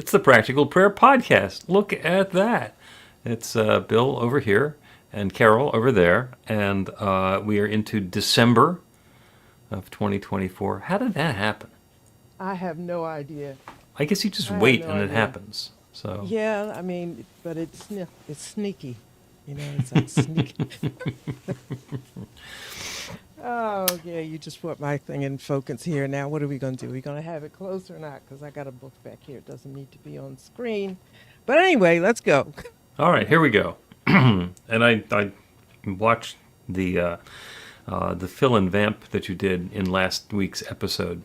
It's the Practical Prayer Podcast. Look at that. It's Bill over here and Carol over there, and we are into December of 2024. How did that happen? I have no idea. I guess you just I have wait no and it idea. happens. So Yeah, I mean, but it's sneaky. It's like sneaky. Oh, yeah, you just put my thing in focus here. Now, what are we going to do? We going to have it close or not? Because I got a book back here. It doesn't need to be on screen. But anyway, let's go. all right, here we go. And I watched the fill and vamp that you did in last week's episode,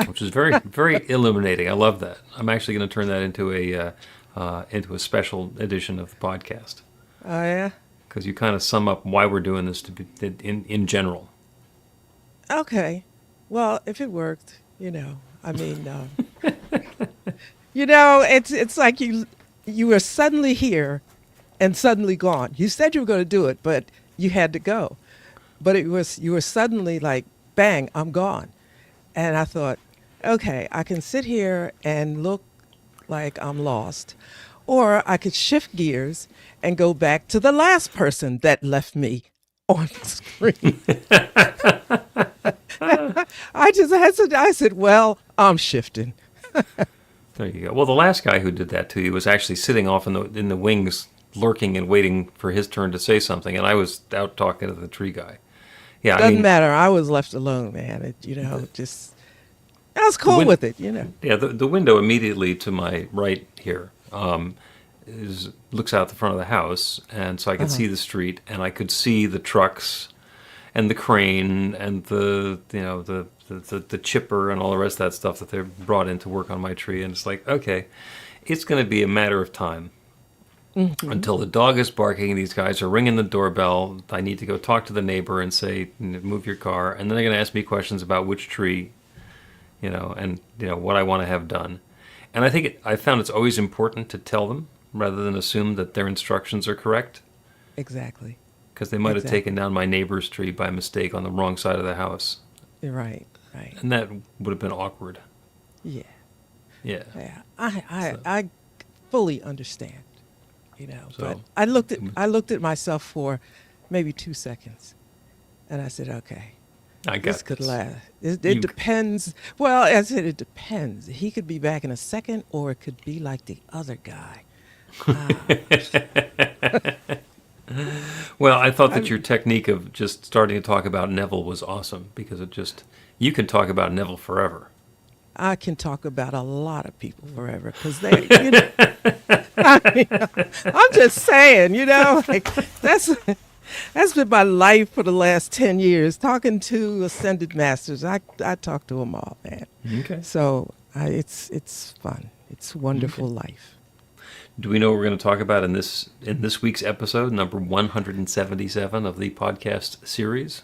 which is very very illuminating. I love that. I'm actually going to turn that into a special edition of the podcast Oh, yeah? because you kind of sum up why we're doing this to be in general. Okay. Well, if it worked, I mean, it's like you were suddenly here and suddenly gone. You said you were going to do it, but you had to go. But you were suddenly like, bang, I'm gone. And I thought, okay, I can sit here and look like I'm lost, or I could shift gears and go back to the last person that left me on screen. I said, well, I'm shifting. There you go. Well, the last guy who did that to you was actually sitting off in the wings, lurking and waiting for his turn to say something, and I was out talking to the tree guy. Yeah, I Doesn't mean, matter. I was left alone, man. Just I was the cool win- with it. yeah, the window immediately to my right here looks out the front of the house, and so I could Uh-huh. see the street, and I could see the trucks, and the crane, and the chipper, and all the rest of that stuff that they brought in to work on my tree, and it's like, okay, it's going to be a matter of time Hmm. until the dog is barking. These guys are ringing the doorbell. I need to go talk to the neighbor and say, move your car, and then they're going to ask me questions about which tree, and what I want to have done. And I found it's always important to tell them rather than assume that their instructions are correct, Exactly. because they might have Exactly. taken down my neighbor's tree by mistake on the wrong side of the house, You're right. Right. and that would have been awkward. Yeah. Yeah. Yeah. I I So, I fully understand. But so I looked at myself for maybe 2 seconds, and I said, okay, I this got could this. last. It You. depends. Well, I said it depends. He could be back in a second, or it could be like the other guy. Ah, Well, I thought that I'm, your technique of just starting to talk about Neville was awesome because you can talk about Neville forever. I can talk about a lot of people forever because I mean, I'm just saying, like that's been my life for the last 10 years, talking to ascended masters. I talk to them all, man. Okay. So it's fun. It's Okay. wonderful life. Do we know what we're going to talk about in this week's episode, number 177 of the podcast series?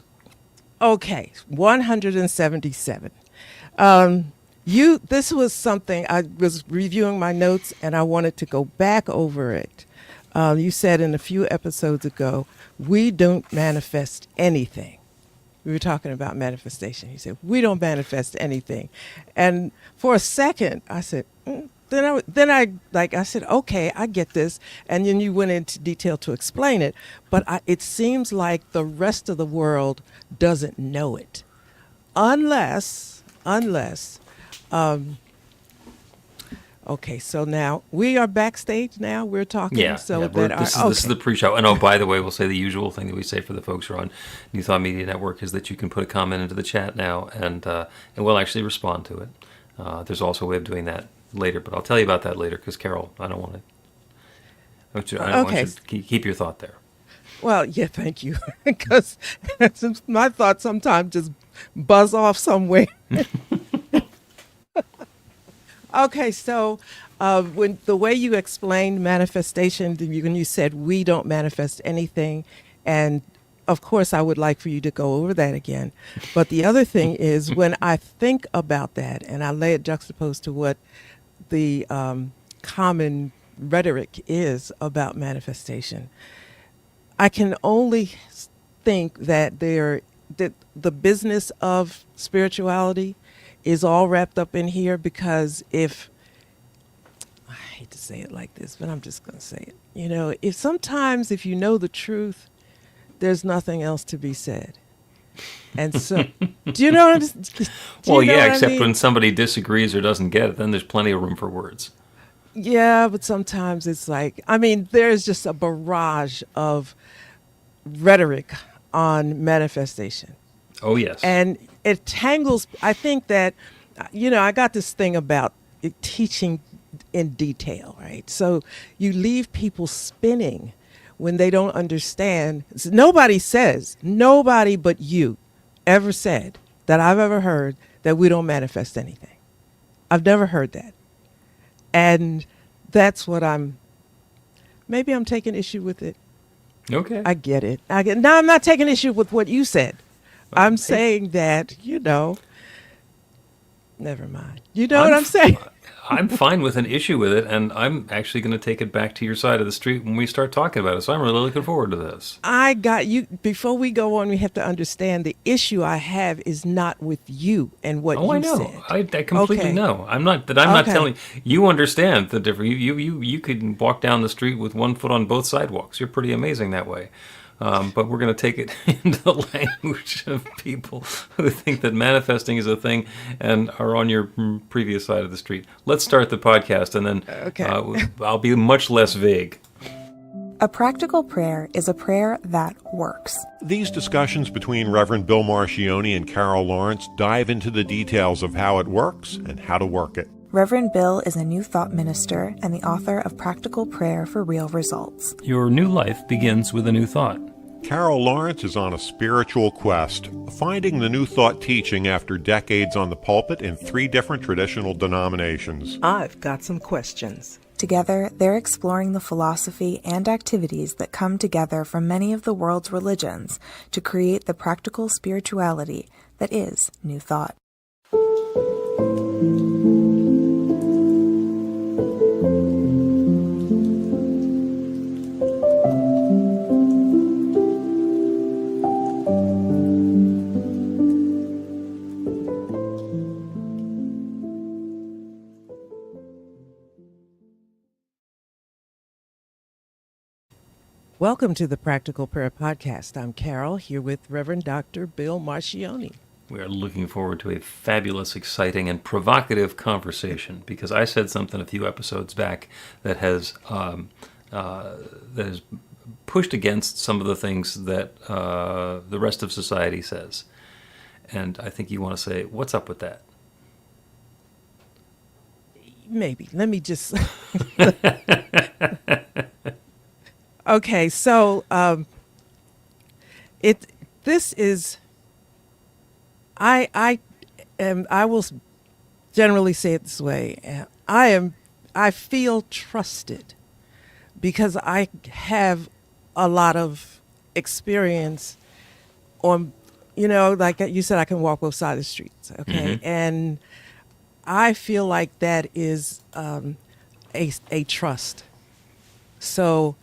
Okay, 177. Um, this was something I was reviewing my notes and I wanted to go back over it. You said in a few episodes ago, we don't manifest anything. We were talking about manifestation. He said, we don't manifest anything. And for a second, I said, I said, okay, I get this. And then you went into detail to explain it. But it seems like the rest of the world doesn't know it. Unless, um, okay, so now we are backstage now. We're talking Yeah, so yeah. that This is okay. the pre-show. And oh, by the way, we'll say the usual thing that we say for the folks who are on New Thought Media Network is that you can put a comment into the chat now, and we'll actually respond to it. There's also a way of doing that later, but I'll tell you about that later because Carol, I don't want Okay. you to keep your thought there. Well, yeah, thank you. Because my thoughts sometimes just buzz off somewhere. Okay, so when the way you explained manifestation, when you said we don't manifest anything, and of course I would like for you to go over that again. But the other thing is when I think about that and I lay it juxtaposed to what the common rhetoric is about manifestation, I can only think that that the business of spirituality is all wrapped up in here because if I hate to say it like this, but I'm just going to say it. You know, if sometimes if you know the truth, there's nothing else to be said. And so, do you know what I'm saying? Well, yeah, except when somebody disagrees or doesn't get it, then there's plenty of room for words. Yeah, but sometimes it's like, I mean, there's just a barrage of rhetoric on manifestation. Oh, yes. And it tangles. I think that, you know, I got this thing about teaching in detail, right? So you leave people spinning when they don't understand. Nobody but you ever said that I've ever heard that we don't manifest anything. I've never heard that. And that's what maybe I'm taking issue with it. Okay. I get it. Now I'm not taking issue with what you said. I'm saying that, you know, never mind. You know what I'm saying? I'm fine with an issue with it, and I'm actually going to take it back to your side of the street when we start talking about it. So I'm really looking forward to this. I got you. Before we go on, we have to understand the issue I have is not with you and what you said. I completely know. I'm not telling you understand the difference. You could walk down the street with one foot on both sidewalks. You're pretty amazing that way. But we're going to take it into the language of people who think that manifesting is a thing and are on your previous side of the street. Let's start the podcast, and then I'll be much less vague. A practical prayer is a prayer that works. These discussions between Reverend Bill Marchiony and Carol Lawrence dive into the details of how it works and how to work it. Reverend Bill is a New Thought minister and the author of Practical Prayer for Real Results. Your new life begins with a new thought. Carol Lawrence is on a spiritual quest, finding the New Thought teaching after decades on the pulpit in 3 different traditional denominations. I've got some questions. Together, they're exploring the philosophy and activities that come together from many of the world's religions to create the practical spirituality that is New Thought. Welcome to the Practical Prayer Podcast. I'm Carol, here with Reverend Dr. Bill Marchiony. We are looking forward to a fabulous, exciting, and provocative conversation, because I said something a few episodes back that has pushed against some of the things that the rest of society says. And I think you want to say, what's up with that? Maybe. Let me just... Okay, so this is, I will generally say it this way. I feel trusted because I have a lot of experience on, you know, like you said, I can walk both sides of the streets. Okay, Mm-hmm. and I feel like that is a trust. So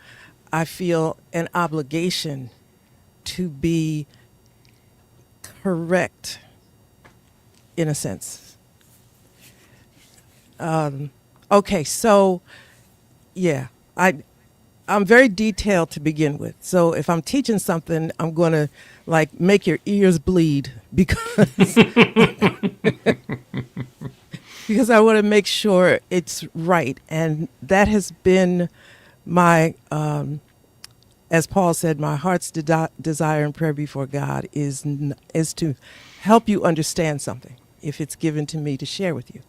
I feel an obligation to be correct, in a sense. Okay, so yeah, I'm very detailed to begin with. So if I'm teaching something, I'm going to like make your ears bleed because because I want to make sure it's right, and that has been my, as Paul said, my heart's desire and prayer before God is to help you understand something if it's given to me to share with you.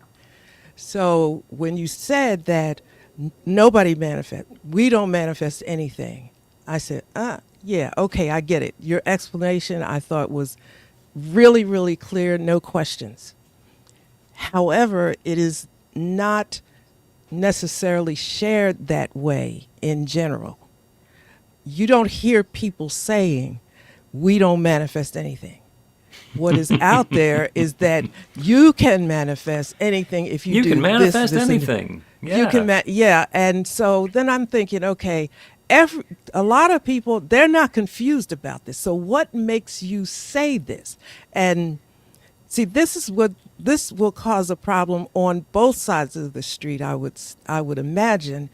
So when you said that nobody manifests, we don't manifest anything, I said, yeah, okay, I get it. Your explanation I thought was really, really clear, no questions. However, it is not necessarily shared that way in general. You don't hear people saying, we don't manifest anything. What is out there is that you can manifest anything if you do can manifest this, anything. Yeah. You can, and so then I'm thinking, okay, a lot of people, they're not confused about this. So what makes you say this? And See, this will cause a problem on both sides of the street. I would imagine,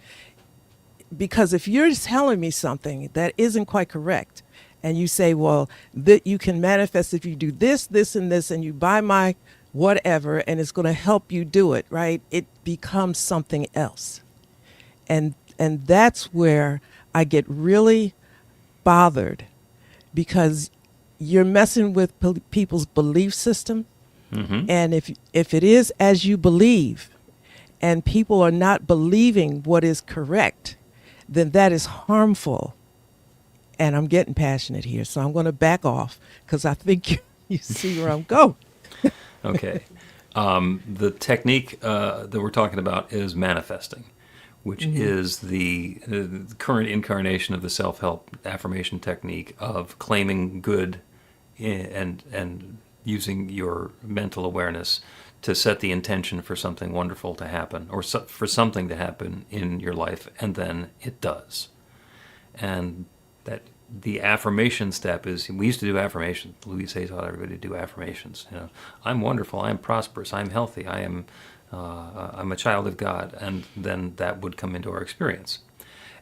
because if you're telling me something that isn't quite correct, and you say, well, that you can manifest if you do this, this, and this, and you buy my whatever, and it's going to help you do it, right? It becomes something else, and that's where I get really bothered, because you're messing with people's belief system. And if it is as you believe, and people are not believing what is correct, then that is harmful. And I'm getting passionate here, so I'm going to back off, because I think you see where I'm going. Okay. The technique that we're talking about is manifesting, which is the current incarnation of the self-help affirmation technique of claiming good and using your mental awareness to set the intention for something wonderful to happen, or for something to happen in your life, and then it does. And that the affirmation step is, we used to do affirmations. Louise Hay taught everybody to do affirmations. You know, I'm wonderful, I'm prosperous, I'm healthy, I'm a child of God, and then that would come into our experience.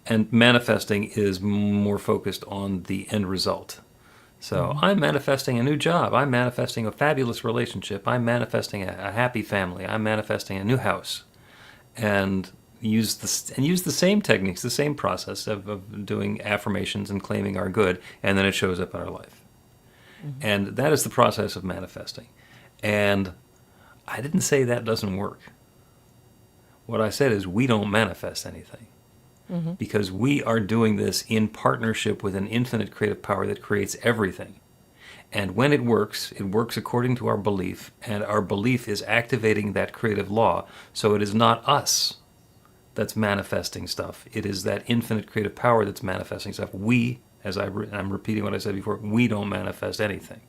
And manifesting is more focused on the end result. So I'm manifesting a new job. I'm manifesting a fabulous relationship. I'm manifesting a happy family. I'm manifesting a new house, and use the same techniques, the same process of doing affirmations and claiming our good, and then it shows up in our life. And that is the process of manifesting. And I didn't say that doesn't work. What I said is, we don't manifest anything. Because we are doing this in partnership with an infinite creative power that creates everything. And when it works according to our belief, and our belief is activating that creative law. So it is not us that's manifesting stuff. It is that infinite creative power that's manifesting stuff. We, I'm repeating what I said before, we don't manifest anything.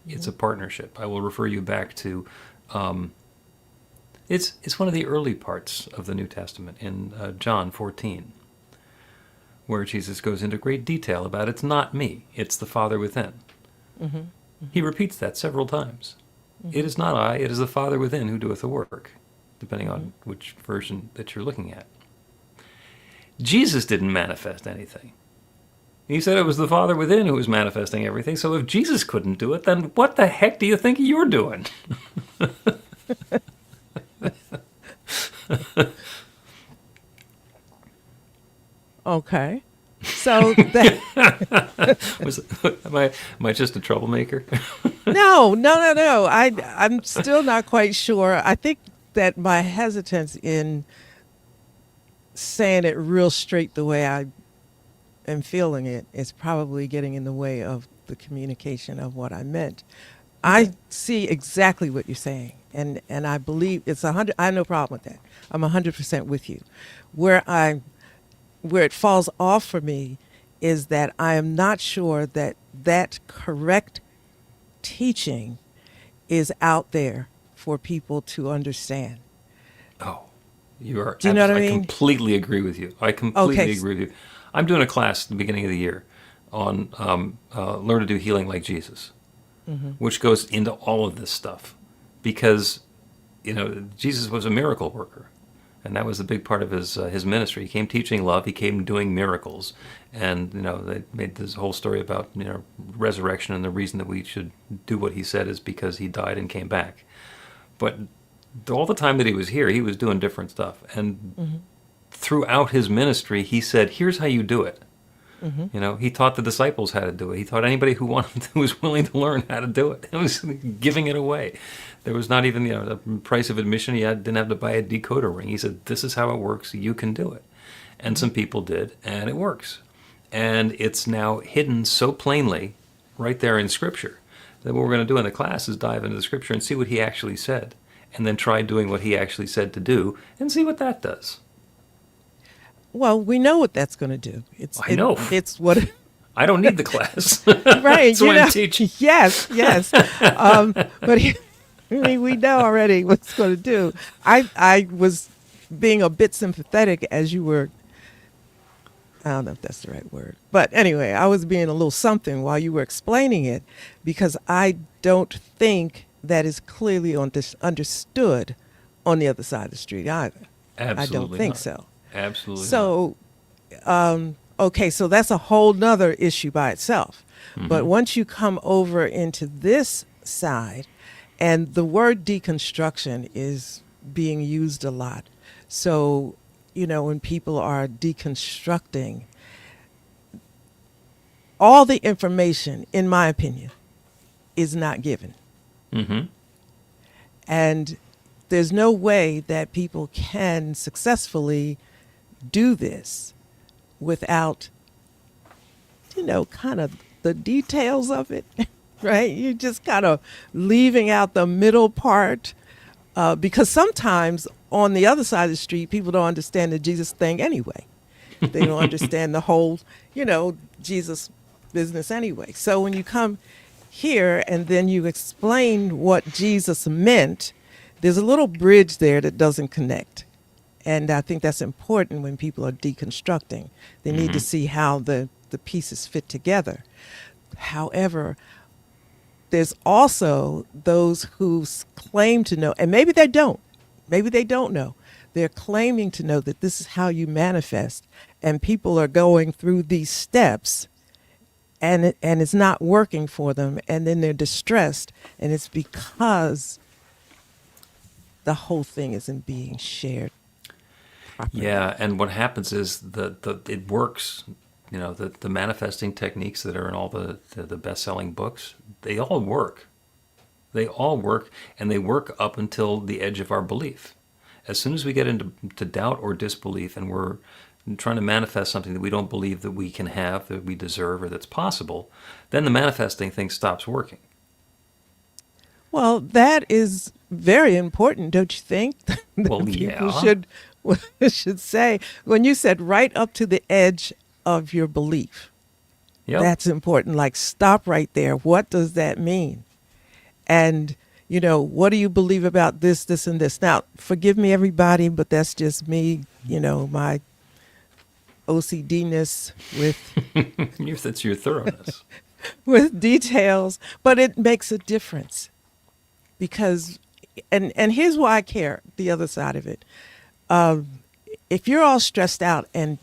It's a partnership. I will refer you back to... It's one of the early parts of the New Testament in John 14, where Jesus goes into great detail about, it's not me, it's the Father within. He repeats that several times. It is not I, it is the Father within who doeth the work, depending on which version that you're looking at. Jesus didn't manifest anything. He said it was the Father within who was manifesting everything, so if Jesus couldn't do it, then what the heck do you think you're doing? Okay. So that am I just a troublemaker? no. I'm still not quite sure. I think that my hesitance in saying it real straight the way I am feeling it is probably getting in the way of the communication of what I meant. I see exactly what you're saying, and I believe it's 100. I have no problem with that. I'm 100% with you. Where it falls off for me is that I am not sure that correct teaching is out there for people to understand. Oh, you are. Do you know what I I mean? completely agree with you. I completely agree with you. I'm doing a class at the beginning of the year on learn to do healing like Jesus, which goes into all of this stuff, because Jesus was a miracle worker, and that was a big part of his ministry. He came teaching love. He came doing miracles, and they made this whole story about resurrection, and the reason that we should do what he said is because he died and came back. But all the time that he was here, he was doing different stuff, and throughout his ministry, he said, "Here's how you do it." He taught the disciples how to do it. He taught anybody who was willing to learn how to do it. It was giving it away. There was not even the price of admission. You didn't have to buy a decoder ring. He said, "This is how it works. You can do it." And some people did, and it works. And it's now hidden so plainly right there in Scripture that what we're going to do in the class is dive into the Scripture and see what he actually said, and then try doing what he actually said to do and see what that does. Well, we know what that's going to do. I know. It's what... I don't need the class. Right. That's why I'm teaching. Yes. But we know already what it's going to do. I was being a bit sympathetic as you were I don't know if that's the right word. But anyway, I was being a little something while you were explaining it because I don't think that is clearly understood on the other side of the street either. Absolutely I don't think not. so. Absolutely. So, okay, so that's a whole nother issue by itself. But once you come over into this side, and the word deconstruction is being used a lot. So, when people are deconstructing, all the information, in my opinion, is not given. Mm-hmm. And there's no way that people can successfully do this without, kind of the details of it, right? You're just kind of leaving out the middle part because sometimes on the other side of the street, people don't understand the Jesus thing anyway. They don't understand the whole, Jesus business anyway. So when you come here and then you explain what Jesus meant, there's a little bridge there that doesn't connect. And I think that's important when people are deconstructing. They need to see how the pieces fit together. However, there's also those who claim to know, and maybe they don't. Maybe they don't know. They're claiming to know that this is how you manifest, and people are going through these steps, and it's not working for them, and then they're distressed, and it's because the whole thing isn't being shared properly. Yeah, and what happens is it works. The manifesting techniques that are in all the best-selling books, they all work. They all work, and they work up until the edge of our belief. As soon as we get into doubt or disbelief, and we're trying to manifest something that we don't believe that we can have, that we deserve, or that's possible, then the manifesting thing stops working. Well, that is very important, don't you think? That Well, people yeah. should say, when you said right up to the edge of your belief, Yep. that's important. Like, stop right there. What does that mean? And, what do you believe about this, this, and this? Now, forgive me, everybody, but that's just me, my OCD-ness with That's your thoroughness. with details, but it makes a difference because, and here's why I care, the other side of it. If you're all stressed out and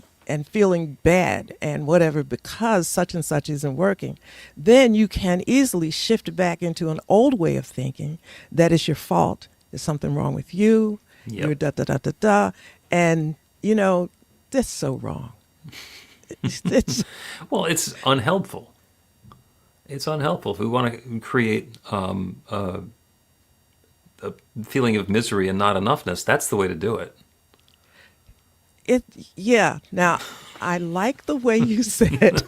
feeling bad and whatever because such and such isn't working, then you can easily shift back into an old way of thinking that it's your fault. There's something wrong with you. Yep. You're da-da-da-da-da. And, that's so wrong. It's Well, it's unhelpful. It's unhelpful. If we want to create a feeling of misery and not enoughness, that's the way to do it. Yeah. Now, I like the way you said.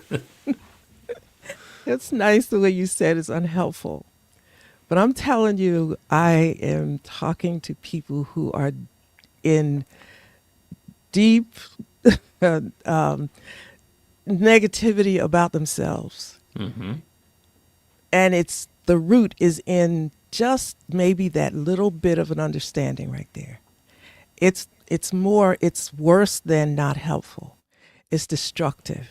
It's nice the way you said it's unhelpful. But I'm telling you, I am talking to people who are in deep negativity about themselves. Mm-hmm. And the root is in just maybe that little bit of an understanding right there. It's worse than not helpful. It's destructive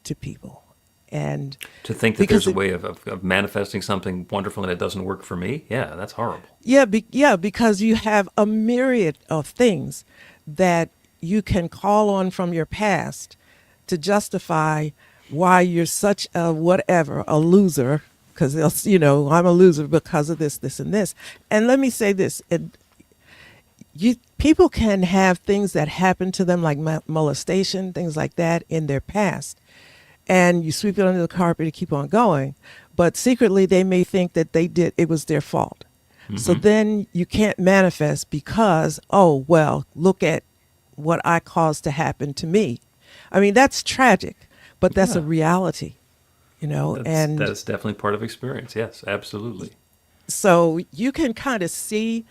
to people. And To think that there's a way of manifesting something wonderful and it doesn't work for me, yeah, that's horrible. yeah, because you have a myriad of things that you can call on from your past to justify why you're such a whatever, a loser, because I'm a loser because of this, this, and this. And let me say this. People can have things that happen to them like molestation, things like that in their past, and you sweep it under the carpet and keep on going. But secretly, they may think that it was their fault. Mm-hmm. So then you can't manifest because, oh, well, look at what I caused to happen to me. I mean, that's tragic, but that's a reality, and That's definitely part of experience. Yes, absolutely. so you can kind of see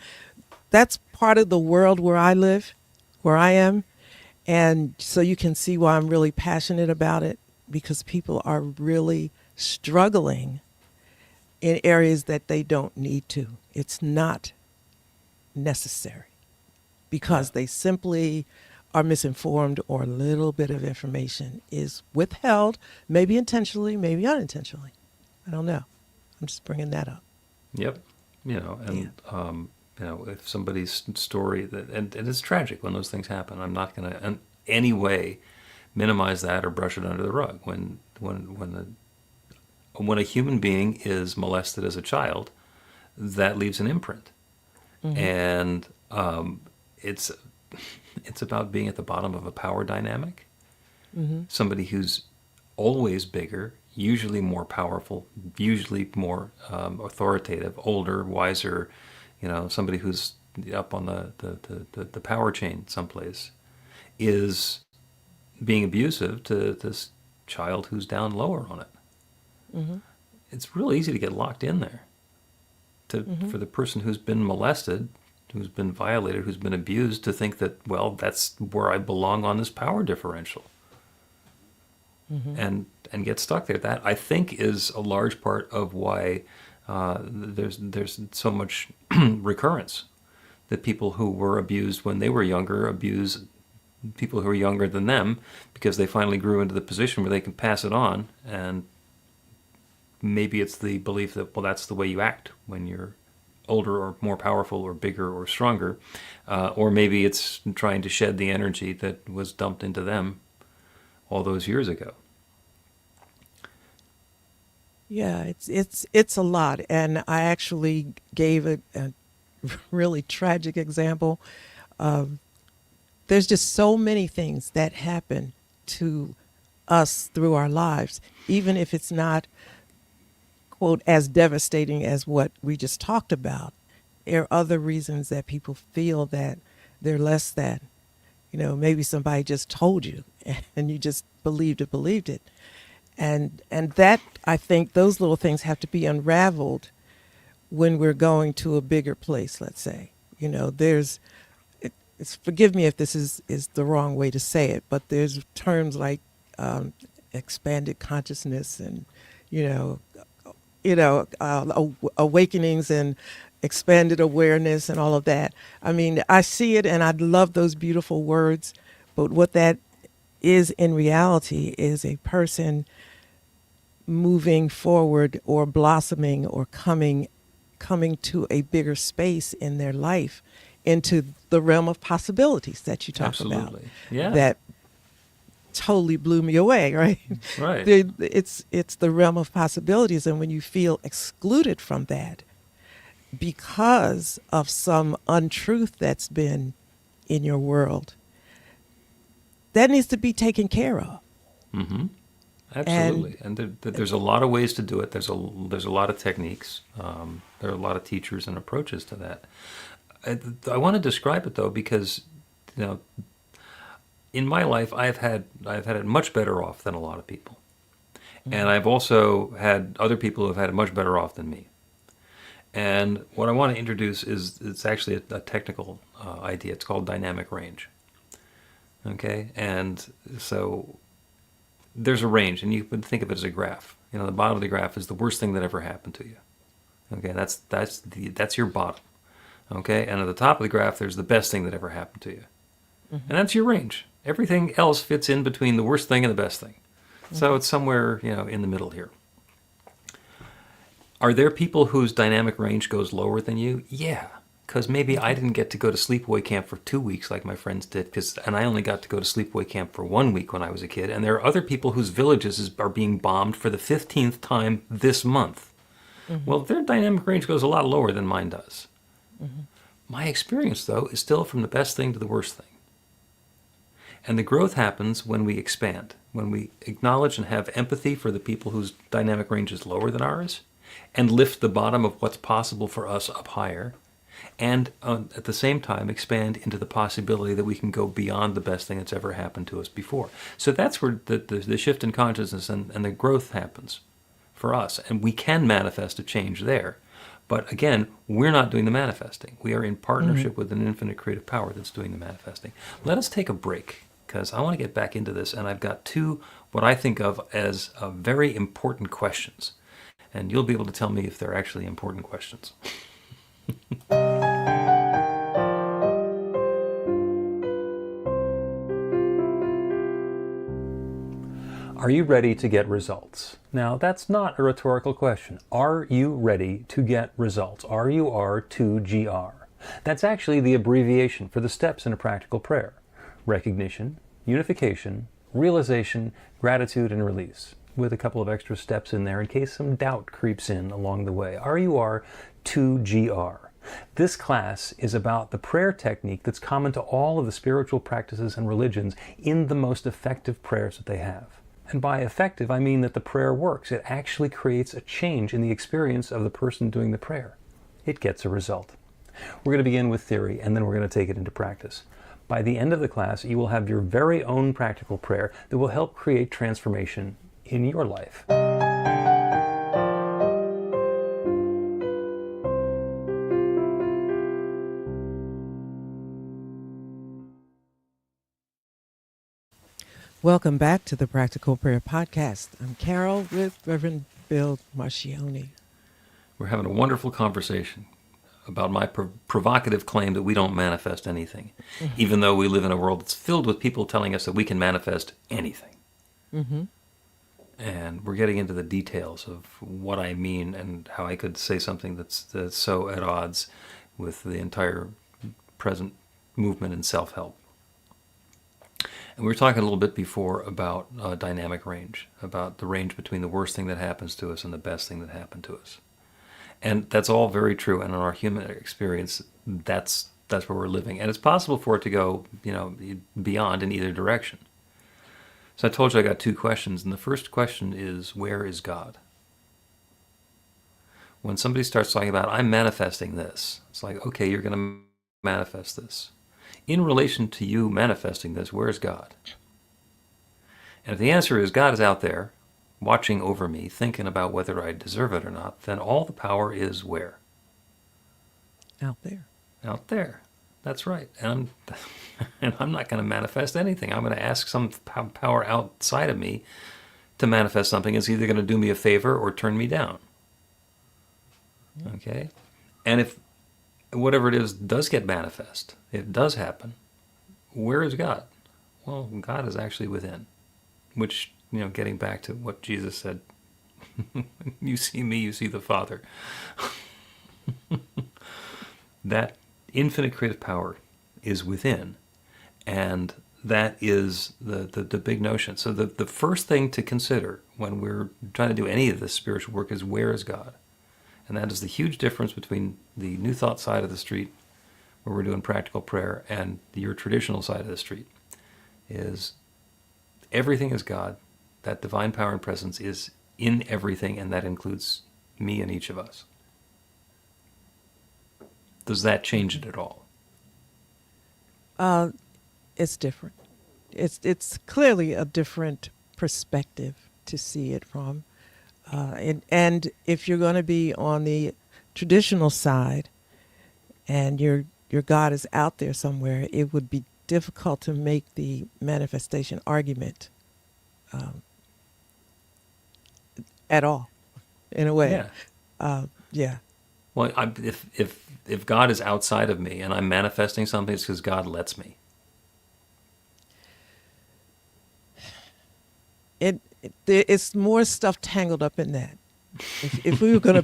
that's part of the world where I live, where I am. And so you can see why I'm really passionate about it, because people are really struggling in areas that they don't need to. It's not necessary because they simply are misinformed or a little bit of information is withheld, maybe intentionally, maybe unintentionally. I don't know. I'm just bringing that up. Yep. If somebody's story and it's tragic when those things happen. I'm not going to in any way minimize that or brush it under the rug. When a human being is molested as a child, that leaves an imprint, and it's about being at the bottom of a power dynamic. Somebody who's always bigger, usually more powerful, usually more authoritative, older, wiser, somebody who's up on the power chain someplace, is being abusive to this child who's down lower on it. It's real easy to get locked in there. For the person who's been molested, who's been violated, who's been abused, to think that, well, that's where I belong on this power differential. And get stuck there. That, I think, is a large part of why there's so much recurrence. That people who were abused when they were younger abuse people who are younger than them because they finally grew into the position where they can pass it on. And maybe it's the belief that, well, that's the way you act when you're older or more powerful or bigger or stronger. Or maybe it's trying to shed the energy that was dumped into them all those years ago. Yeah, it's a lot, and I actually gave a really tragic example. There's just so many things that happen to us through our lives, even if it's not, quote, as devastating as what we just talked about. There are other reasons that people feel that they're less than. Maybe somebody just told you and you just believed it. And that, I think, those little things have to be unraveled when we're going to a bigger place, let's say. Forgive me if this is the wrong way to say it, but there's terms like expanded consciousness and, awakenings and expanded awareness and all of that. I mean, I see it and I love those beautiful words, but what that is in reality is a person moving forward or blossoming or coming to a bigger space in their life, into the realm of possibilities that you talk about. Absolutely. Yeah. That totally blew me away, right? Right. It's the realm of possibilities, and when you feel excluded from that because of some untruth that's been in your world, that needs to be taken care of. Absolutely, and there's a lot of ways to do it. There's a lot of techniques. There are a lot of teachers and approaches to that. I want to describe it though because, in my life I've had it much better off than a lot of people, and I've also had other people who have had it much better off than me. And what I want to introduce is it's actually a technical idea. It's called dynamic range. Okay, and so there's a range, and you can think of it as a graph. The bottom of the graph is the worst thing that ever happened to you. Okay, that's your bottom. Okay, and at the top of the graph, there's the best thing that ever happened to you, and that's your range. Everything else fits in between the worst thing and the best thing. So it's somewhere in the middle here. Are there people whose dynamic range goes lower than you? Yeah. Because maybe I didn't get to go to sleepaway camp for 2 weeks like my friends did, and I only got to go to sleepaway camp for 1 week when I was a kid. And there are other people whose villages are being bombed for the 15th time this month. Well, their dynamic range goes a lot lower than mine does. My experience, though, is still from the best thing to the worst thing. And the growth happens when we expand, when we acknowledge and have empathy for the people whose dynamic range is lower than ours, and lift the bottom of what's possible for us up higher, and at the same time expand into the possibility that we can go beyond the best thing that's ever happened to us before. So that's where the shift in consciousness and the growth happens for us, and we can manifest a change there. But again, we're not doing the manifesting. We are in partnership with an infinite creative power that's doing the manifesting. Let us take a break, because I want to get back into this, and I've got two what I think of as very important questions. And you'll be able to tell me if they're actually important questions. Are you ready to get results? Now, that's not a rhetorical question. Are you ready to get results? RUR2GR. That's actually the abbreviation for the steps in a practical prayer. Recognition, unification, realization, gratitude, and release, with a couple of extra steps in there in case some doubt creeps in along the way. RUR2GR. This class is about the prayer technique that's common to all of the spiritual practices and religions in the most effective prayers that they have. And by effective, I mean that the prayer works. It actually creates a change in the experience of the person doing the prayer. It gets a result. We're going to begin with theory, and then we're going to take it into practice. By the end of the class, you will have your very own practical prayer that will help create transformation in your life. Welcome back to the Practical Prayer Podcast. I'm Carol with Reverend Bill Marchiony. We're having a wonderful conversation about my provocative claim that we don't manifest anything, even though we live in a world that's filled with people telling us that we can manifest anything. Mm-hmm. And we're getting into the details of what I mean and how I could say something that's so at odds with the entire present movement in self-help. And we were talking a little bit before about dynamic range, about the range between the worst thing that happens to us and the best thing that happened to us. And that's all very true. And in our human experience, that's where we're living. And it's possible for it to go, beyond in either direction. So I told you I got two questions. And the first question is, where is God? When somebody starts talking about, I'm manifesting this, it's like, okay, you're going to manifest this. In relation to you manifesting this, where's God? And if the answer is God is out there, watching over me, thinking about whether I deserve it or not, then all the power is where? Out there. Out there. That's right. And I'm not going to manifest anything. I'm going to ask some power outside of me to manifest something. It's either going to do me a favor or turn me down. Okay? And if whatever it is does get manifest, it does happen, where is God? Well, God is actually within, which, getting back to what Jesus said, you see me, you see the Father. That infinite creative power is within, and that is the big notion. So the first thing to consider when we're trying to do any of this spiritual work is, where is God? And that is the huge difference between the New Thought side of the street, where we're doing practical prayer, and your traditional side of the street. Is everything is God. That divine power and presence is in everything, and that includes me and each of us. Does that change it at all? It's different. It's clearly a different perspective to see it from. And if you're going to be on the traditional side and your God is out there somewhere, it would be difficult to make the manifestation argument at all, in a way. Yeah. Yeah. Well, if God is outside of me and I'm manifesting something, it's because God lets me. It's more stuff tangled up in that. If we were gonna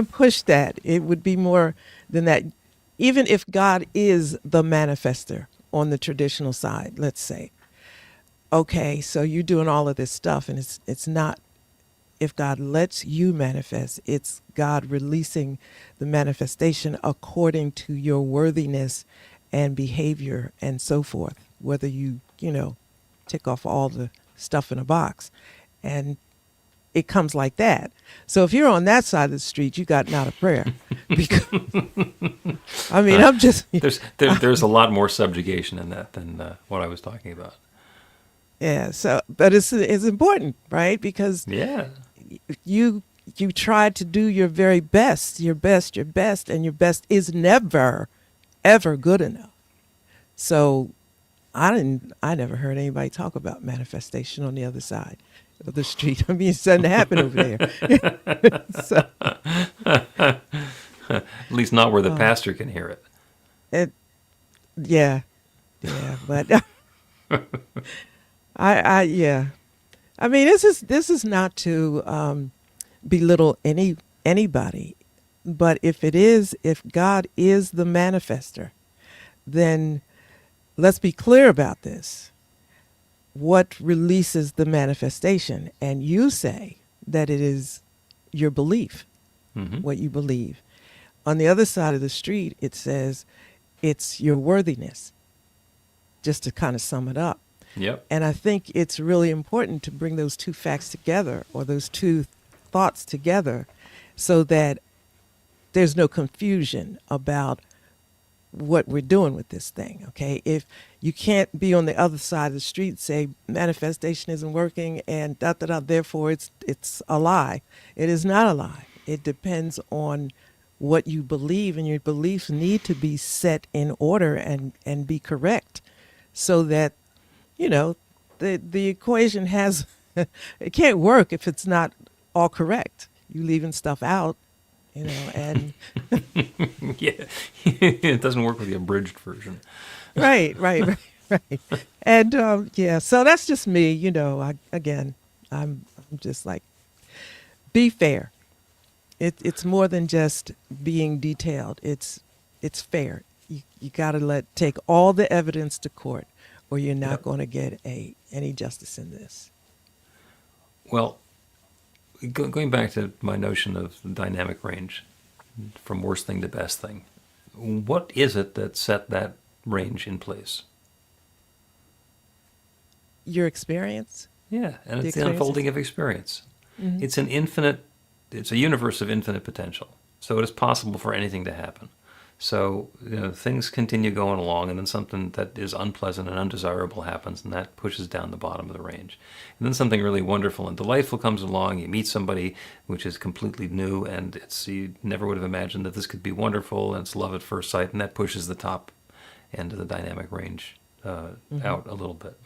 push that, it would be more than that. Even if God is the manifester on the traditional side, let's say, okay, so you're doing all of this stuff, and it's not. If God lets you manifest, it's God releasing the manifestation according to your worthiness and behavior and so forth. Whether you tick off all the stuff in a box, and it comes like that. So if you're on that side of the street, you got not a prayer. Because, I mean, I'm just there's a lot more subjugation in that than what I was talking about. Yeah. So, but it's important, right? Because you try to do your very best, and your best is never, ever good enough. So I never heard anybody talk about manifestation on the other side of the street. I mean, it doesn't happen over there. So, at least not where the pastor can hear it. Yeah. But I I mean, this is not to belittle anybody, but if God is the manifester, then let's be clear about this. What releases the manifestation? And you say that it is your belief, what you believe. On the other side of the street, it says it's your worthiness, just to kind of sum it up. Yep. And I think it's really important to bring those two facts together, or those two thoughts together, so that there's no confusion about what we're doing with this thing. Okay, if you can't be on the other side of the street, say manifestation isn't working and da da da, therefore it's a lie. It is not a lie. It depends on what you believe, and your beliefs need to be set in order and be correct, so that the equation has it can't work if it's not all correct. You leaving stuff out, and Yeah. It doesn't work with the abridged version. right. And so that's just me. I'm just like, be fair. It's more than just being detailed. It's fair. You got to take all the evidence to court, or you're not Yep. going to get any justice in this. Well, going back to my notion of dynamic range, from worst thing to best thing, what is it that set that range in place? Your experience. Yeah, and The it's the unfolding experiences. of experience. It's a universe of infinite potential. So it is possible for anything to happen. So things continue going along, and then something that is unpleasant and undesirable happens, and that pushes down the bottom of the range. And then something really wonderful and delightful comes along. You meet somebody which is completely new, and you never would have imagined that this could be wonderful, and it's love at first sight, and that pushes the top end of the dynamic range out a little bit.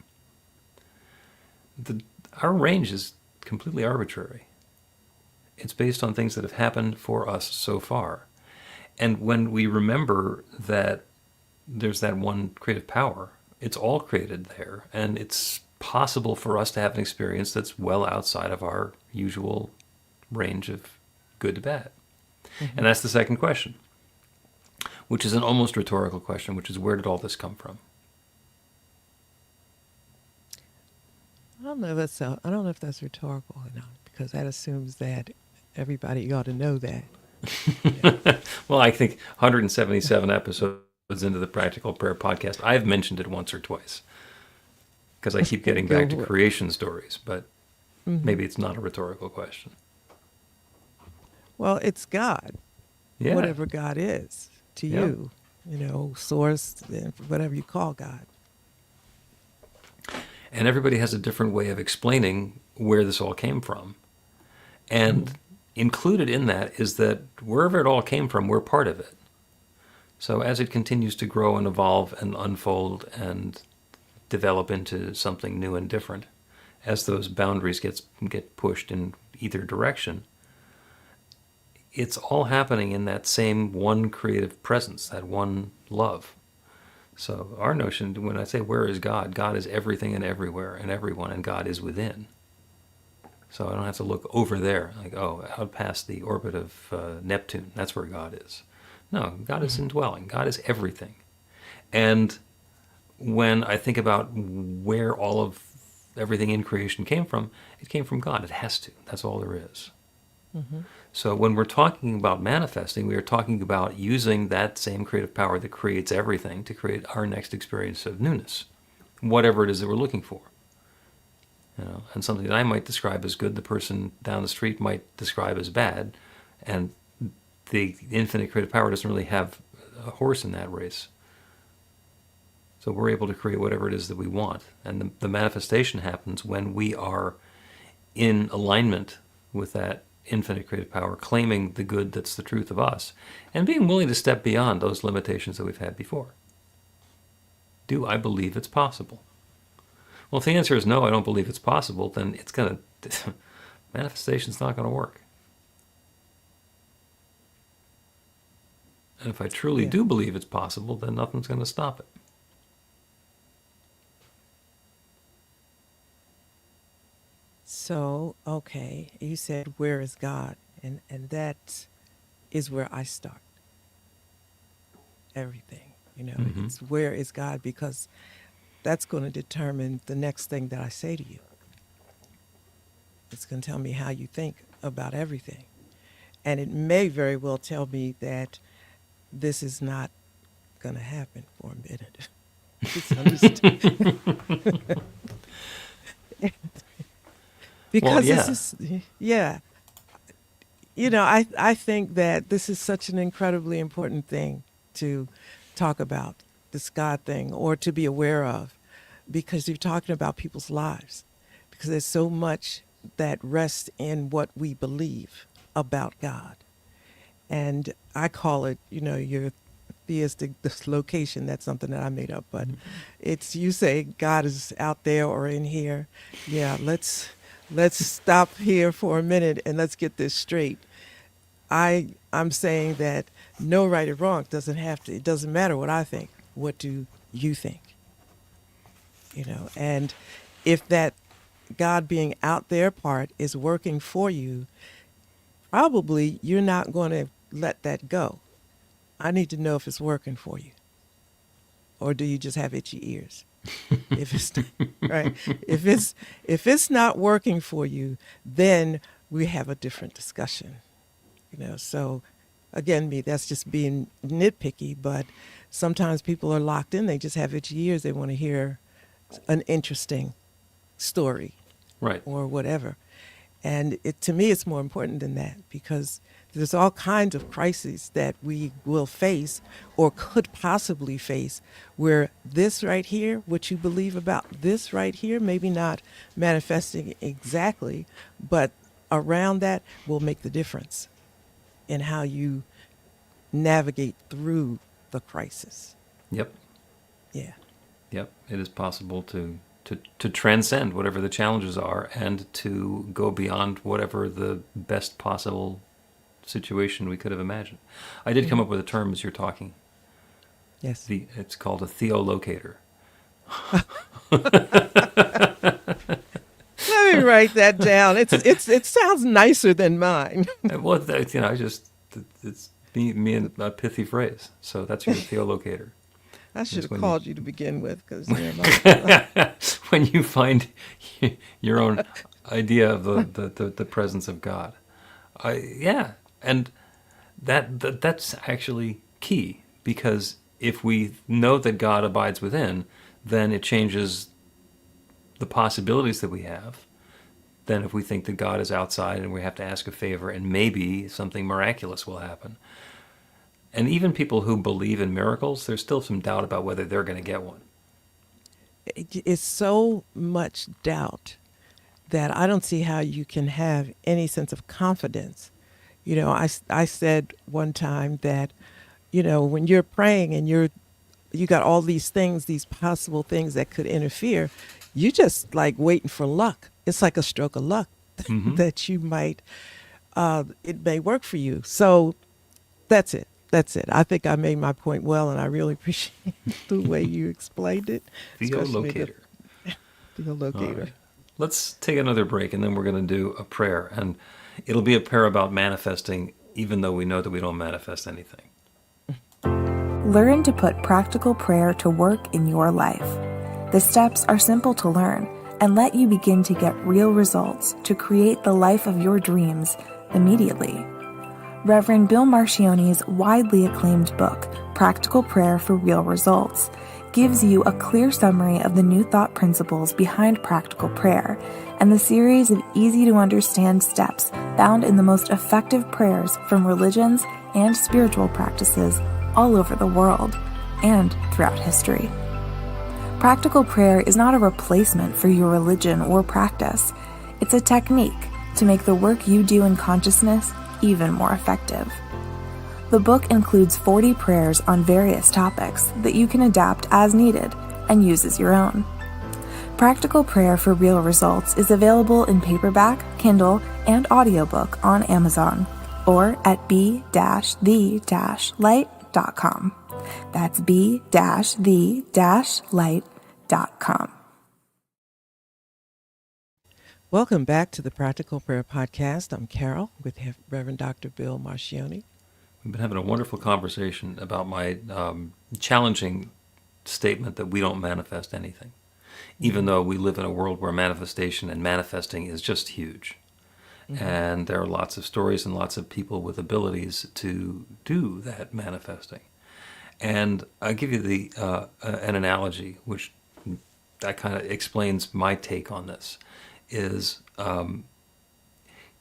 Our range is completely arbitrary. It's based on things that have happened for us so far. And when we remember that there's that one creative power, it's all created there, and it's possible for us to have an experience that's well outside of our usual range of good to bad. And that's the second question, which is an almost rhetorical question, which is, where did all this come from? I don't know if that's rhetorical or not, because that assumes that everybody ought to know that. Well, I think 177 episodes into the Practical Prayer podcast, I've mentioned it once or twice, because I keep getting back to creation stories, but maybe it's not a rhetorical question. Well, it's God, Yeah. whatever God is to Yeah. you, source, whatever you call God. And everybody has a different way of explaining where this all came from. And included in that is that wherever it all came from, we're part of it. So as it continues to grow and evolve and unfold and develop into something new and different, as those boundaries get pushed in either direction, it's all happening in that same one creative presence, that one love. So our notion, when I say where is God, God is everything and everywhere and everyone, and God is within. So I don't have to look over there, like, out past the orbit of Neptune, that's where God is. No, God is indwelling. God is everything. And when I think about where all of everything in creation came from, it came from God. It has to. That's all there is. So when we're talking about manifesting, we are talking about using that same creative power that creates everything to create our next experience of newness, whatever it is that we're looking for. And something that I might describe as good, the person down the street might describe as bad, and the infinite creative power doesn't really have a horse in that race. So we're able to create whatever it is that we want, and the manifestation happens when we are in alignment with that infinite creative power, claiming the good that's the truth of us, and being willing to step beyond those limitations that we've had before. Do I believe it's possible? Well, if the answer is no, I don't believe it's possible, then manifestation's not going to work. And if I truly do believe it's possible, then nothing's going to stop it. So, okay, you said, where is God? And that is where I start everything. It's where is God, because that's going to determine the next thing that I say to you. It's going to tell me how you think about everything. And it may very well tell me that this is not going to happen for a minute. Just understand. Well, Because yeah. this is, yeah. I think that this is such an incredibly important thing to talk about, this God thing, or to be aware of, because you're talking about people's lives. Because there's so much that rests in what we believe about God. And I call it, your theistic dislocation. That's something that I made up, but it's, you say God is out there or in here. Yeah, let's stop here for a minute and let's get this straight. I'm saying that no right or wrong doesn't have to. It doesn't matter what I think. What do you think? And if that God being out there part is working for you, probably you're not going to let that go. I need to know if it's working for you, or do you just have itchy ears? If it's right, if it's not working for you, then we have a different discussion. So again, that's just being nitpicky, but sometimes people are locked in. They just have itchy ears. They want to hear an interesting story Right. or whatever. And to me, it's more important than that, because there's all kinds of crises that we will face or could possibly face, where this right here, what you believe about this right here, maybe not manifesting exactly, but around that will make the difference in how you navigate through the crisis. Yep. Yeah. Yep. It is possible to transcend whatever the challenges are and to go beyond whatever the best possible situation we could have imagined. I did come up with a term as you're talking. Yes. It's called a theolocator. Let me write that down. It sounds nicer than mine. Well, it's me and a pithy phrase. So that's your theolocator. I should have when called you to begin with, because When you find your own idea of the presence of God. Yeah, and that's actually key, because if we know that God abides within, then it changes the possibilities that we have. Then if we think that God is outside and we have to ask a favor and maybe something miraculous will happen. And even people who believe in miracles, there's still some doubt about whether they're going to get one. it's so much doubt that I don't see how you can have any sense of confidence. I said one time that, when you're praying and you got all these things, these possible things that could interfere, you just like waiting for luck. It's like a stroke of luck that you might, it may work for you. So that's it. That's it. I think I made my point well, and I really appreciate the way you explained it. Theolocator. Theolocator. Right. Let's take another break, and then we're going to do a prayer. And it'll be a prayer about manifesting, even though we know that we don't manifest anything. Learn to put practical prayer to work in your life. The steps are simple to learn and let you begin to get real results to create the life of your dreams immediately. Reverend Bill Marchiony's widely acclaimed book, Practical Prayer for Real Results, gives you a clear summary of the new thought principles behind practical prayer and the series of easy-to-understand steps found in the most effective prayers from religions and spiritual practices all over the world and throughout history. Practical prayer is not a replacement for your religion or practice. It's a technique to make the work you do in consciousness even more effective. The book includes 40 prayers on various topics that you can adapt as needed and use as your own. Practical Prayer for Real Results is available in paperback, Kindle, and audiobook on Amazon or at b-the-light.com. That's b-the-light.com. Welcome back to the Practical Prayer Podcast. I'm Carol with Reverend Dr. Bill Marchiony. We've been having a wonderful conversation about my challenging statement that we don't manifest anything, even though we live in a world where manifestation and manifesting is just huge. And there are lots of stories and lots of people with abilities to do that manifesting. And I'll give you an analogy, which that kind of explains my take on this, is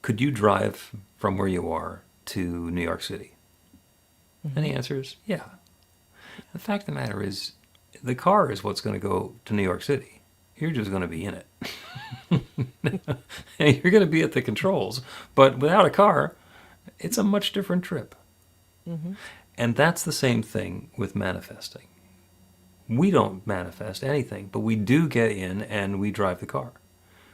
could you drive from where you are to New York City? And the answer is yeah. The fact of the matter is, the car is what's going to go to New York City. You're just going to be in it. You're going to be at the controls. But without a car, it's a much different trip. And that's the same thing with manifesting. We don't manifest anything, but we do get in and we drive the car.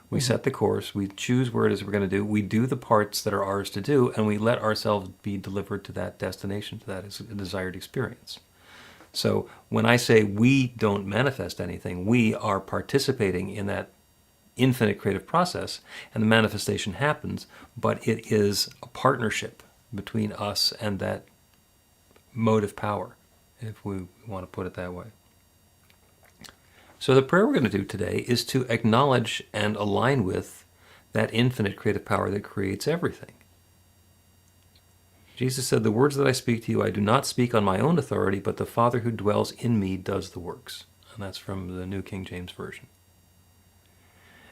We set the course, we choose where it is we're going to do, we do the parts that are ours to do, and we let ourselves be delivered to that destination, to that desired experience. So when I say we don't manifest anything, we are participating in that infinite creative process, and the manifestation happens, but it is a partnership between us and that motive power, if we want to put it that way. So the prayer we're going to do today is to acknowledge and align with that infinite creative power that creates everything. Jesus said, "The words that I speak to you, I do not speak on my own authority, but the Father who dwells in me does the works." And that's from the New King James Version.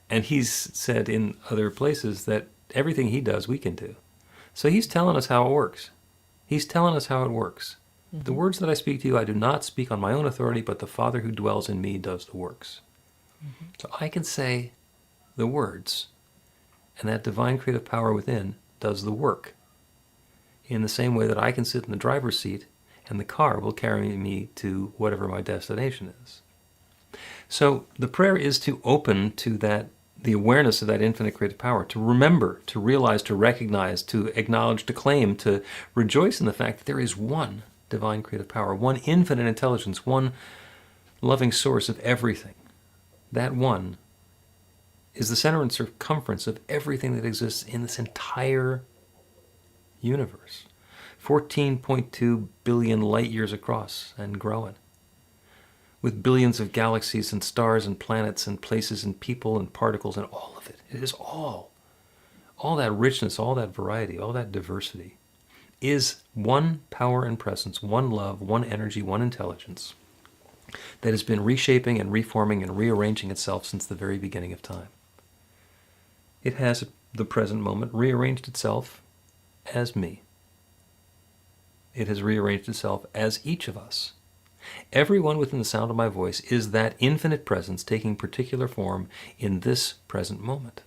And he's said in other places that everything he does, we can do. So he's telling us how it works. He's telling us how it works. The words that I speak to you, I do not speak on my own authority, but the Father who dwells in me does the works. So I can say the words, and that divine creative power within does the work. In the same way that I can sit in the driver's seat, and the car will carry me to whatever my destination is. So the prayer is to open to that, the awareness of that infinite creative power, to remember, to realize, to recognize, to acknowledge, to claim, to rejoice in the fact that there is one divine creative power, one infinite intelligence, one loving source of everything. That one is the center and circumference of everything that exists in this entire universe. 14.2 billion light years across and growing, with billions of galaxies and stars and planets and places and people and particles and all of it. It is all that richness, all that variety, all that diversity is one power and presence, one love, one energy, one intelligence that has been reshaping and reforming and rearranging itself since the very beginning of time. It has, at the present moment, rearranged itself as me. It has rearranged itself as each of us. Everyone within the sound of my voice is that infinite presence taking particular form in this present moment.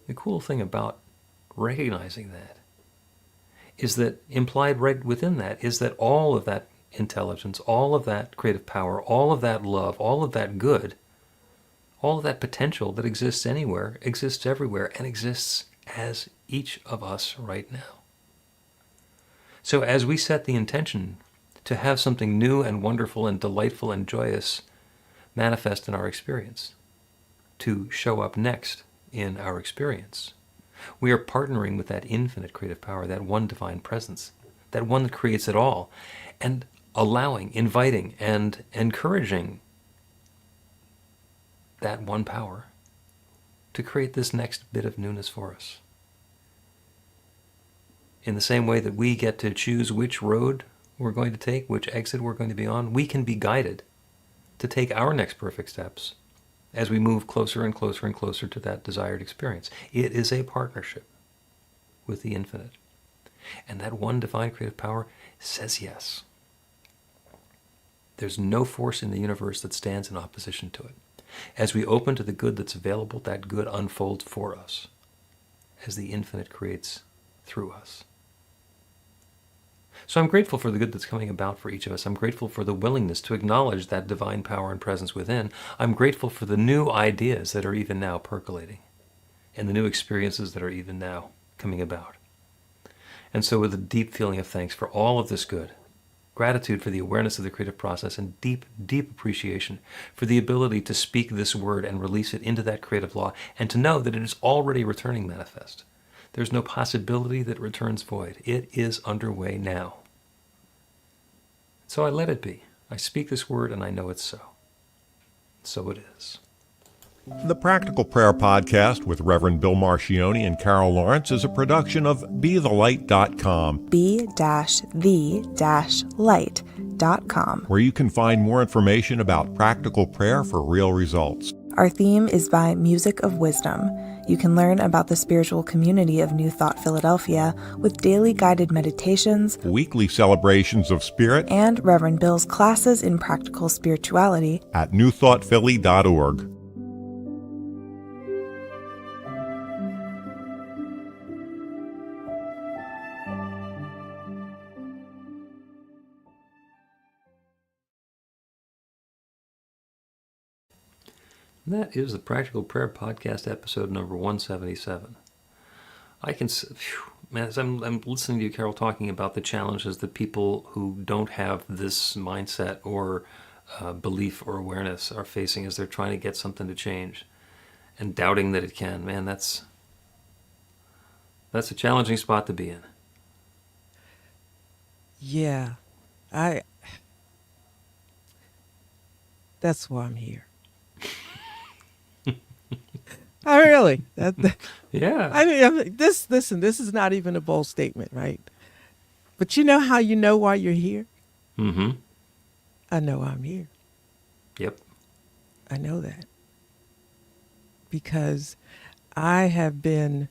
The cool thing about recognizing that is that implied right within that is that all of that intelligence, all of that creative power, all of that love, all of that good, all of that potential that exists anywhere, exists everywhere, and exists as each of us right now. So as we set the intention to have something new and wonderful and delightful and joyous manifest in our experience, to show up next in our experience, we are partnering with that infinite creative power, that one divine presence, that one that creates it all, and allowing, inviting, and encouraging that one power to create this next bit of newness for us. In the same way that we get to choose which road we're going to take, which exit we're going to be on, we can be guided to take our next perfect steps as we move closer and closer and closer to that desired experience. It is a partnership with the infinite. And that one divine creative power says yes. There's no force in the universe that stands in opposition to it. As we open to the good that's available, that good unfolds for us as the infinite creates through us. So I'm grateful for the good that's coming about for each of us. I'm grateful for the willingness to acknowledge that divine power and presence within. I'm grateful for the new ideas that are even now percolating and the new experiences that are even now coming about. And so with a deep feeling of thanks for all of this good, gratitude for the awareness of the creative process, and deep, deep appreciation for the ability to speak this word and release it into that creative law, and to know that it is already returning manifest. There's no possibility that it returns void. It is underway now. So I let it be. I speak this word and I know it's so. So it is. The Practical Prayer Podcast with Reverend Bill Marchiony and Carol Lawrence is a production of BeTheLight.com, be-the-light.com, where you can find more information about practical prayer for real results. Our theme is by Music of Wisdom. You can learn about the spiritual community of New Thought Philadelphia with daily guided meditations, Weekly celebrations of spirit, and Reverend Bill's classes in practical spirituality at newthoughtphilly.org. And that is the Practical Prayer Podcast, episode number 177. Man, as I'm listening to you, Carol, talking about the challenges that people who don't have this mindset or belief or awareness are facing as they're trying to get something to change and doubting that it can. Man, that's a challenging spot to be in. Yeah, that's why I'm here. I really, Yeah. I mean, listen, this is not even a bold statement, right? But you know how you know why you're here? Mm-hmm. I know I'm here. Yep. I know that. Because I have been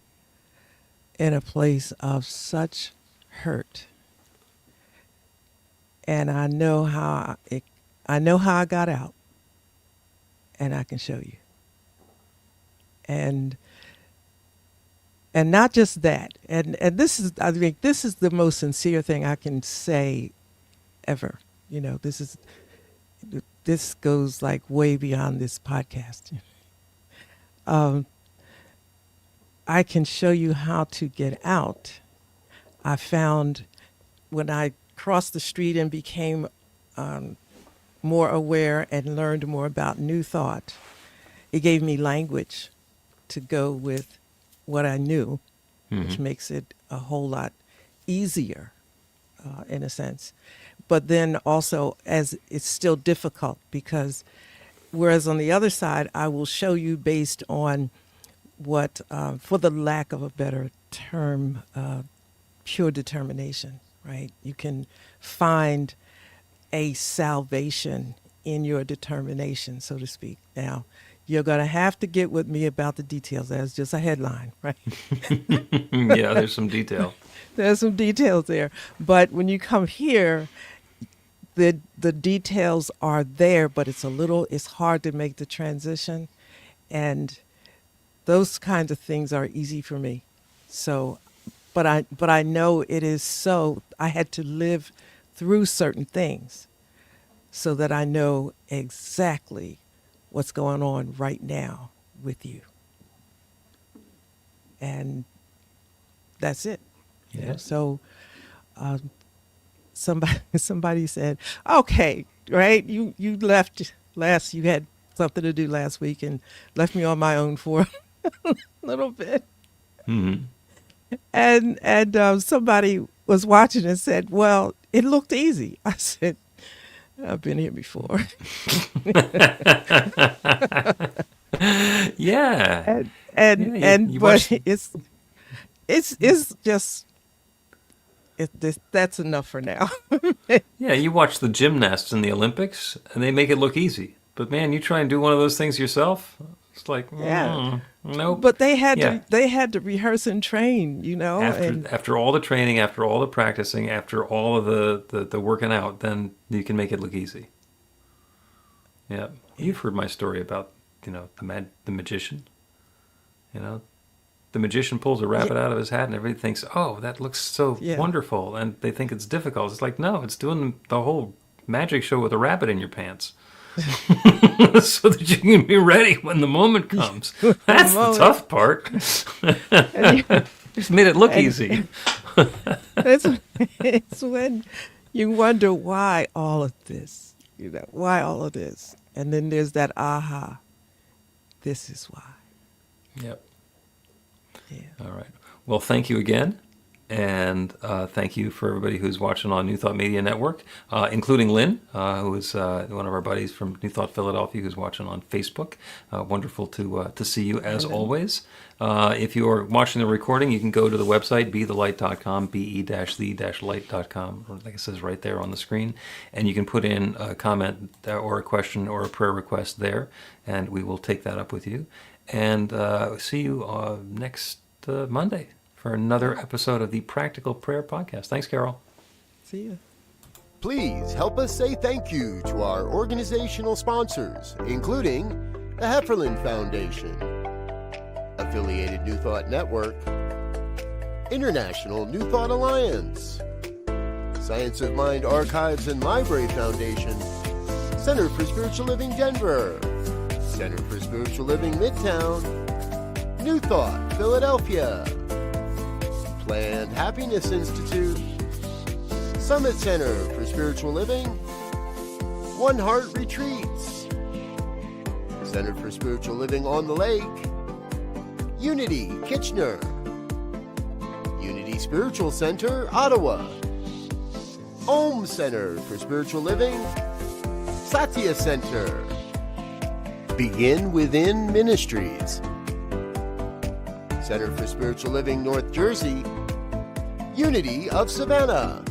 in a place of such hurt. And I know how I got out. And I can show you. And not just that. And this is, I think this is the most sincere thing I can say ever. You know, this goes like way beyond this podcast. I can show you how to get out. I found when I crossed the street and became more aware and learned more about New Thought, it gave me language to go with what I knew, which makes it a whole lot easier in a sense. But then also, as it's still difficult, because whereas on the other side, I will show you based on what, for the lack of a better term, pure determination, right? You can find a salvation in your determination, so to speak. Now, you're going to have to get with me about the details. That's just a headline, right? Yeah, there's some detail. There's some details there. But when you come here, the details are there, but it's hard to make the transition. And those kinds of things are easy for me. So, but I know it is so. I had to live through certain things so that I know exactly what's going on right now with you. And that's it. You know? So somebody said, okay, right, you left you had something to do last week and left me on my own for a little bit. Mm-hmm. And somebody was watching and said, well, it looked easy. I said, I've been here before. Yeah. And you but watched- it's just that's enough for now. Yeah, you watch the gymnasts in the Olympics, and they make it look easy. But man, you try and do one of those things yourself, it's like, nope. But they had Yeah. they had to rehearse and train, you know. After all the training, after all the practicing, after all of the working out, then you can make it look easy. Yeah, you've heard my story about, the magician. The magician pulls a rabbit out of his hat, and everybody thinks, "Oh, that looks so wonderful," and they think it's difficult. It's like, no, it's doing the whole magic show with a rabbit in your pants. So that you can be ready when the moment comes. That's the tough part. Just made it look easy. It's when You wonder why all of this, why all of this. And then there's that aha, this is why. Yep. Yeah. All right. Well, thank you again. And thank you for everybody who's watching on New Thought Media Network, including Lynn, who is one of our buddies from New Thought Philadelphia, who's watching on Facebook. Wonderful to see you as always. If you are watching the recording, you can go to the website, bethelight.com, be-the-light.com, or like it says right there on the screen, and you can put in a comment or a question or a prayer request there, and we will take that up with you. And see you next Monday for another episode of the Practical Prayer Podcast. Thanks, Carol. See you. Please help us say thank you to our organizational sponsors, including the Hefferland Foundation, Affiliated New Thought Network, International New Thought Alliance, Science of Mind Archives and Library Foundation, Center for Spiritual Living Denver, Center for Spiritual Living Midtown, New Thought Philadelphia, Planned Happiness Institute, Summit Center for Spiritual Living, One Heart Retreats, Center for Spiritual Living on the Lake, Unity Kitchener, Unity Spiritual Center Ottawa, Om Center for Spiritual Living, Satya Center, Begin Within Ministries, Center for Spiritual Living North Jersey, Unity of Savannah,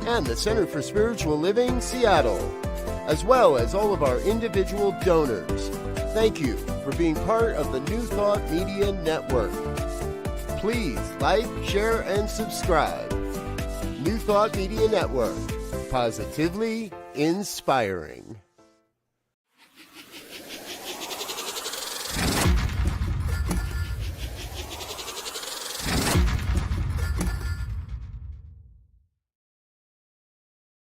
and the Center for Spiritual Living Seattle, as well as all of our individual donors. Thank you for being part of the New Thought Media Network. Please like, share, and subscribe. New Thought Media Network, positively inspiring.